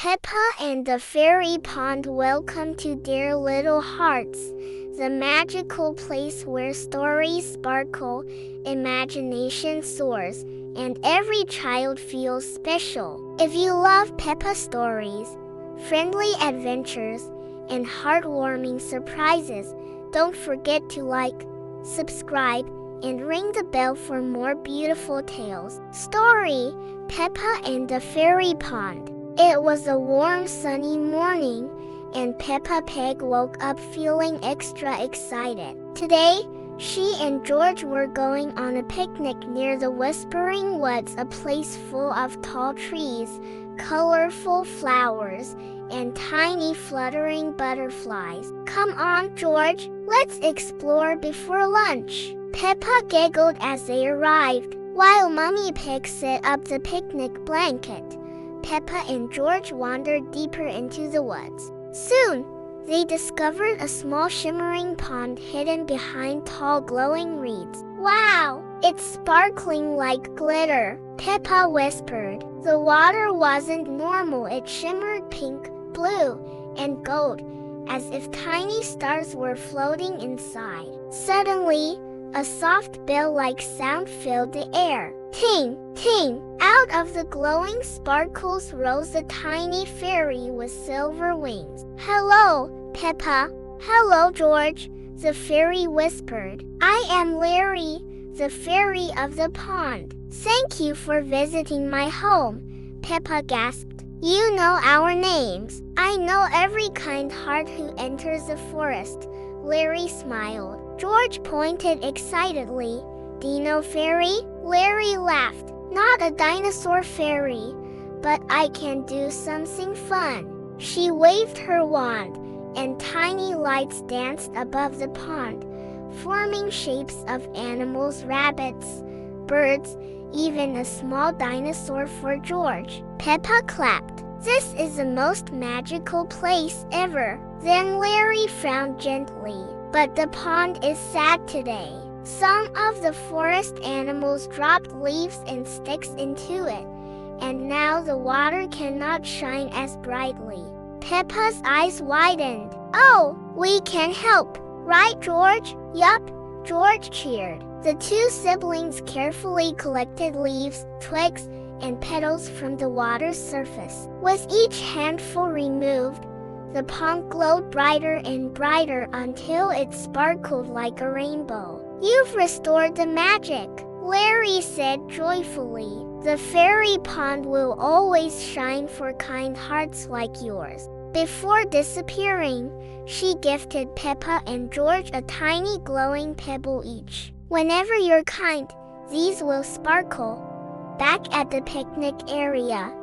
Peppa and the Fairy Pond. Welcome to Dear Little Hearts, the magical place where stories sparkle, imagination soars, and every child feels special. If you love Peppa stories, friendly adventures, and heartwarming surprises, don't forget to like, subscribe, and ring the bell for more beautiful tales. Story: Peppa and the Fairy Pond. It was a warm sunny morning, and Peppa Pig woke up feeling extra excited. Today, she and George were going on a picnic near the Whispering Woods, a place full of tall trees, colorful flowers, and tiny fluttering butterflies. Come on, George, let's explore before lunch. Peppa giggled as they arrived, while Mummy Pig set up the picnic blanket. Peppa and George wandered deeper into the woods. Soon, they discovered a small shimmering pond hidden behind tall glowing reeds. Wow, it's sparkling like glitter, Peppa whispered. The water wasn't normal. It shimmered pink, blue, and gold, as if tiny stars were floating inside. Suddenly, a soft bell-like sound filled the air. Ting, ting! Out of the glowing sparkles rose a tiny fairy with silver wings. Hello, Peppa. Hello, George, the fairy whispered. I am Liri, the fairy of the pond. Thank you for visiting my home, Peppa gasped. You know our names. I know every kind heart who enters the forest. Liri smiled. George pointed excitedly. Dino fairy? Larry laughed. Not a dinosaur fairy, but I can do something fun. She waved her wand, and tiny lights danced above the pond, forming shapes of animals, rabbits, birds, even a small dinosaur for George. Peppa clapped. This is the most magical place ever. Then Larry frowned gently. But the pond is sad today. Some of the forest animals dropped leaves and sticks into it, and now the water cannot shine as brightly. Peppa's eyes widened. Oh, we can help, right, George? Yup, George cheered. The two siblings carefully collected leaves, twigs, and petals from the water's surface. With each handful removed, the pond glowed brighter and brighter until it sparkled like a rainbow. You've restored the magic, Larry said joyfully. The fairy pond will always shine for kind hearts like yours. Before disappearing, she gifted Peppa and George a tiny glowing pebble each. Whenever you're kind, these will sparkle. Back at the picnic area,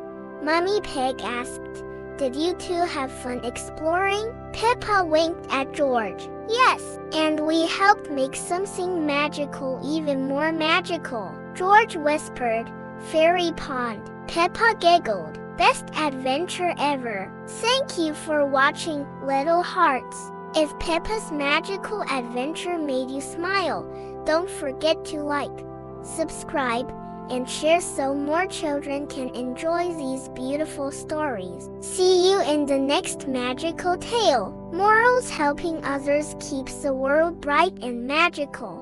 Mummy Pig asked, did you two have fun exploring? Peppa winked at George. Yes, and we helped make something magical even more magical, George whispered. Fairy pond. Peppa giggled. Best adventure ever. Thank you for watching, little hearts. If Peppa's magical adventure made you smile, don't forget to like, subscribe, and share so more children can enjoy these beautiful stories. See you in the next magical tale. Morals: helping others keeps the world bright and magical.